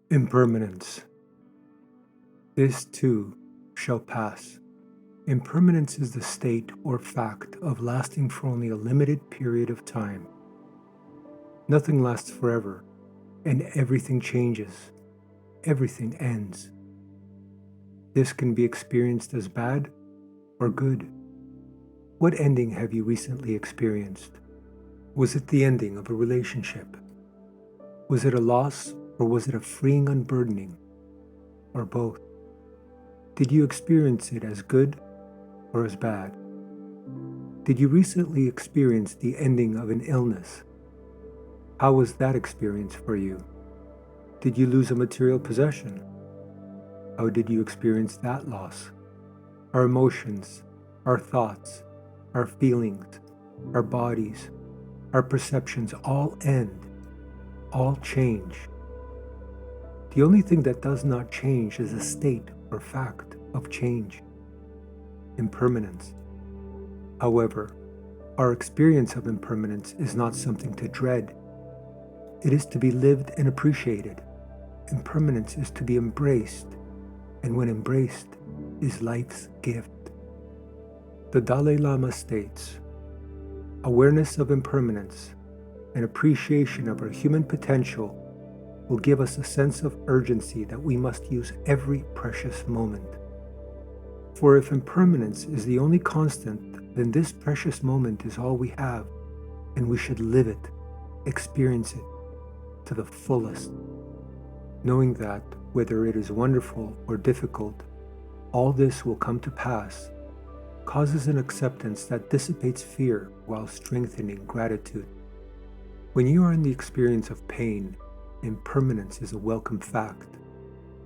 Impermanence. This too shall pass. Impermanence is the state or fact of lasting for only a limited period of time. Nothing lasts forever, and everything changes. Everything ends. This can be experienced as bad or good. What ending have you recently experienced? Was it the ending of a relationship? Was it a loss, or was it a freeing unburdening, or both? Did you experience it as good or as bad? Did you recently experience the ending of an illness? How was that experience for you? Did you lose a material possession? How did you experience that loss? Our emotions, our thoughts, our feelings, our bodies, our perceptions all end, all change. The only thing that does not change is a state or fact of change, impermanence. However, our experience of impermanence is not something to dread. It is to be lived and appreciated. Impermanence is to be embraced, and when embraced, is life's gift. The Dalai Lama states, awareness of impermanence and appreciation of our human potential will give us a sense of urgency that we must use every precious moment. For if impermanence is the only constant, then this precious moment is all we have, and we should live it, experience it to the fullest, knowing that, whether it is wonderful or difficult, all this will come to pass, causes an acceptance that dissipates fear while strengthening gratitude. When you are in the experience of pain, impermanence is a welcome fact.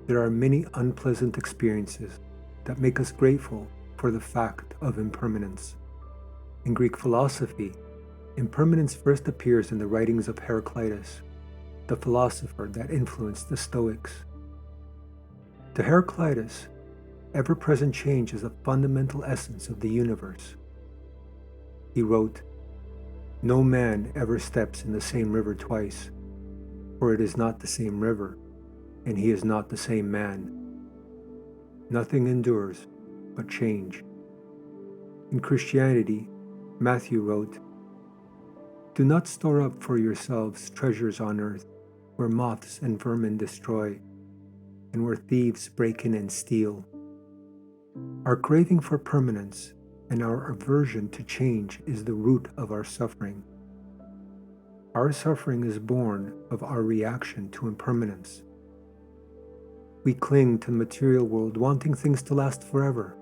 There are many unpleasant experiences that make us grateful for the fact of impermanence. In Greek philosophy, impermanence first appears in the writings of Heraclitus, the philosopher that influenced the Stoics. To Heraclitus, ever-present change is the fundamental essence of the universe. He wrote, "No man ever steps in the same river twice, for it is not the same river, and he is not the same man. Nothing endures but change." In Christianity, Matthew wrote, "Do not store up for yourselves treasures on earth, where moths and vermin destroy, and where thieves break in and steal." Our craving for permanence and our aversion to change is the root of our suffering. Our suffering is born of our reaction to impermanence. We cling to the material world wanting things to last forever,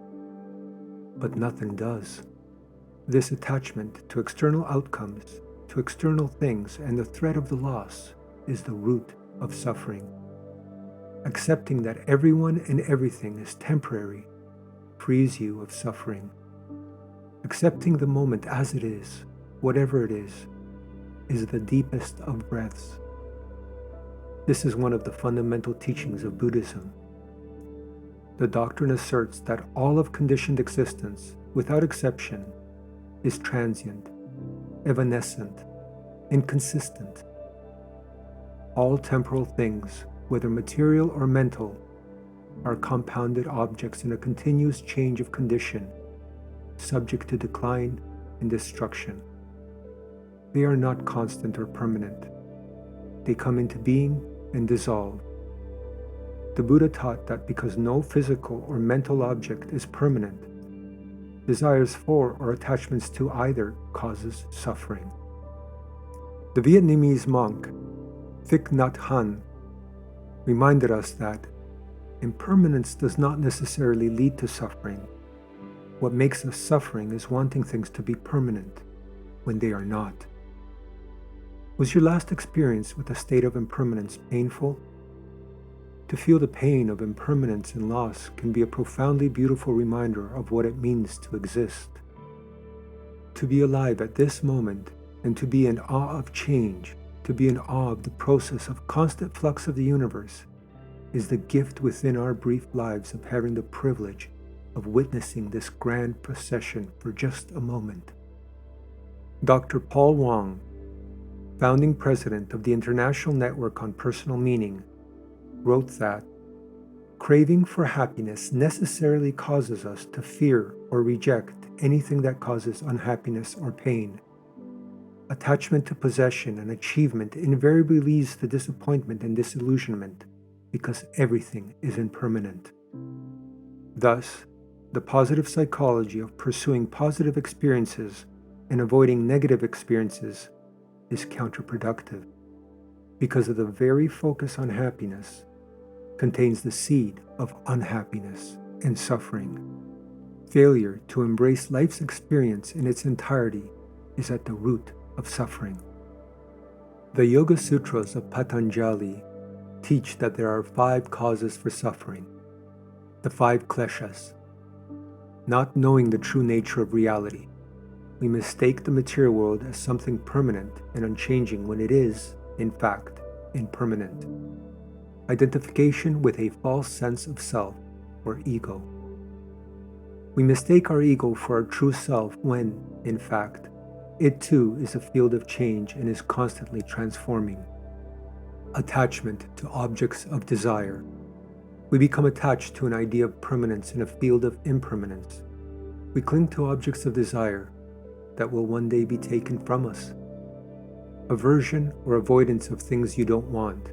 but nothing does. This attachment to external outcomes, to external things, and the threat of the loss is the root of suffering. Accepting that everyone and everything is temporary frees you of suffering. Accepting the moment as it is, whatever it is the deepest of breaths. This is one of the fundamental teachings of Buddhism. The doctrine asserts that all of conditioned existence, without exception, is transient, evanescent, inconsistent. All temporal things, whether material or mental, are compounded objects in a continuous change of condition, subject to decline and destruction. They are not constant or permanent. They come into being and dissolve. The Buddha taught that because no physical or mental object is permanent, desires for or attachments to either causes suffering. The Vietnamese monk Thich Nhat Hanh reminded us that impermanence does not necessarily lead to suffering. What makes us suffering is wanting things to be permanent when they are not. Was your last experience with a state of impermanence painful? To feel the pain of impermanence and loss can be a profoundly beautiful reminder of what it means to exist. To be alive at this moment and to be in awe of change, to be in awe of the process of constant flux of the universe, is the gift within our brief lives of having the privilege of witnessing this grand procession for just a moment. Dr. Paul Wong, founding president of the International Network on Personal Meaning, wrote that craving for happiness necessarily causes us to fear or reject anything that causes unhappiness or pain. Attachment to possession and achievement invariably leads to disappointment and disillusionment because everything is impermanent. Thus, the positive psychology of pursuing positive experiences and avoiding negative experiences is counterproductive because of the very focus on happiness contains the seed of unhappiness and suffering. Failure to embrace life's experience in its entirety is at the root of suffering. The Yoga Sutras of Patanjali teach that there are 5 causes for suffering, the 5 kleshas. Not knowing the true nature of reality, we mistake the material world as something permanent and unchanging when it is, in fact, impermanent. Identification with a false sense of self, or ego. We mistake our ego for our true self when, in fact, it too is a field of change and is constantly transforming. Attachment to objects of desire. We become attached to an idea of permanence in a field of impermanence. We cling to objects of desire that will one day be taken from us. Aversion or avoidance of things you don't want.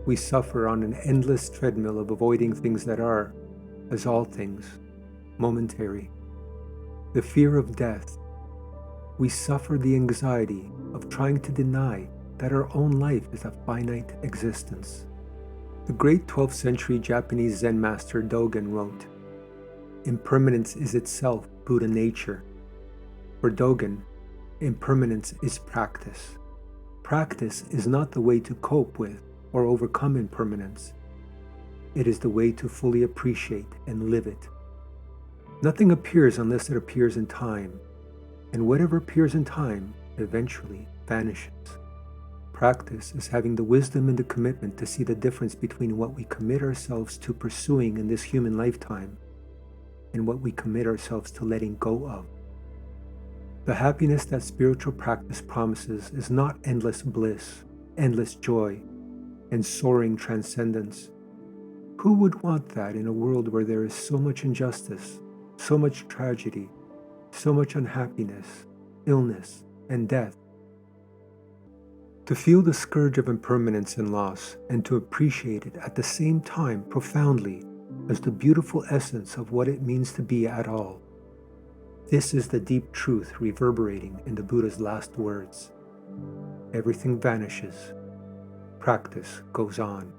We suffer on an endless treadmill of avoiding things that are, as all things, momentary. The fear of death. We suffer the anxiety of trying to deny that our own life is a finite existence. The great 12th century Japanese Zen master Dogen wrote, "Impermanence is itself Buddha nature." For Dogen, impermanence is practice. Practice is not the way to cope with or overcome impermanence. It is the way to fully appreciate and live it. Nothing appears unless it appears in time, and whatever appears in time eventually vanishes. Practice is having the wisdom and the commitment to see the difference between what we commit ourselves to pursuing in this human lifetime and what we commit ourselves to letting go of. The happiness that spiritual practice promises is not endless bliss, endless joy, and soaring transcendence. Who would want that in a world where there is so much injustice, so much tragedy, so much unhappiness, illness, and death? To feel the scourge of impermanence and loss, and to appreciate it at the same time profoundly as the beautiful essence of what it means to be at all. This is the deep truth reverberating in the Buddha's last words. Everything vanishes. Practice goes on.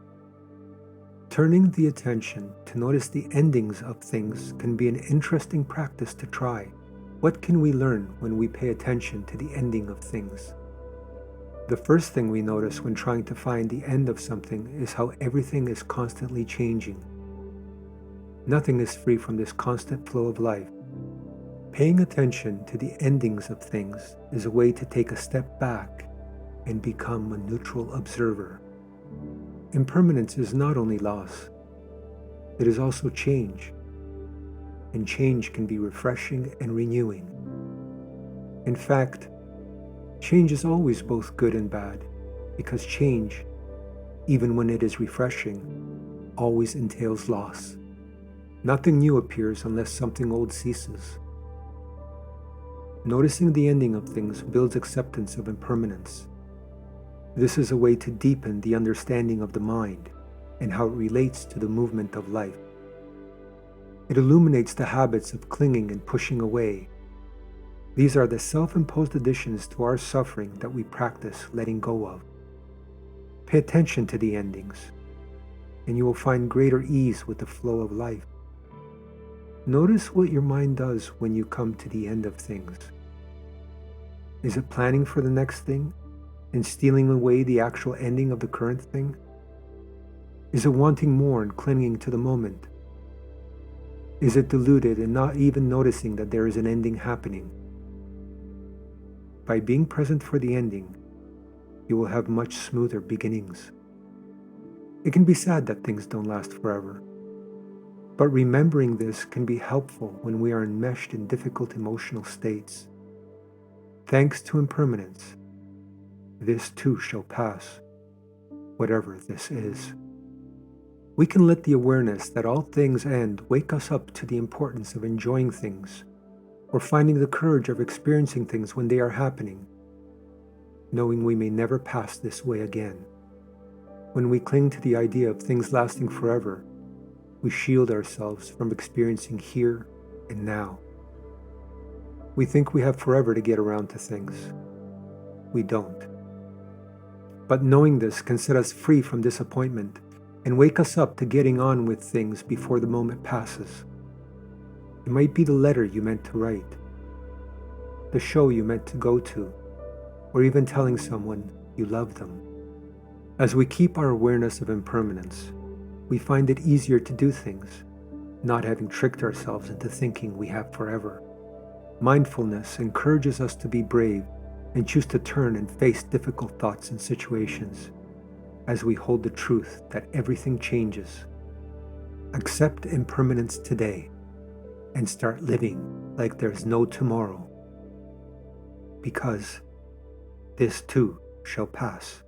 Turning the attention to notice the endings of things can be an interesting practice to try. What can we learn when we pay attention to the ending of things? The first thing we notice when trying to find the end of something is how everything is constantly changing. Nothing is free from this constant flow of life. Paying attention to the endings of things is a way to take a step back and become a neutral observer. Impermanence is not only loss, it is also change. And change can be refreshing and renewing. In fact, change is always both good and bad, because change, even when it is refreshing, always entails loss. Nothing new appears unless something old ceases. Noticing the ending of things builds acceptance of impermanence. This is a way to deepen the understanding of the mind and how it relates to the movement of life. It illuminates the habits of clinging and pushing away. These are the self-imposed additions to our suffering that we practice letting go of. Pay attention to the endings, and you will find greater ease with the flow of life. Notice what your mind does when you come to the end of things. Is it planning for the next thing and stealing away the actual ending of the current thing? Is it wanting more and clinging to the moment? Is it deluded and not even noticing that there is an ending happening? By being present for the ending, you will have much smoother beginnings. It can be sad that things don't last forever, but remembering this can be helpful when we are enmeshed in difficult emotional states. Thanks to impermanence, this too shall pass, whatever this is. We can let the awareness that all things end wake us up to the importance of enjoying things, or finding the courage of experiencing things when they are happening, knowing we may never pass this way again. When we cling to the idea of things lasting forever, we shield ourselves from experiencing here and now. We think we have forever to get around to things. We don't. But knowing this can set us free from disappointment and wake us up to getting on with things before the moment passes. It might be the letter you meant to write, the show you meant to go to, or even telling someone you love them. As we keep our awareness of impermanence, we find it easier to do things, not having tricked ourselves into thinking we have forever. Mindfulness encourages us to be brave and choose to turn and face difficult thoughts and situations, as we hold the truth that everything changes. Accept impermanence today and start living like there's no tomorrow, because this too shall pass.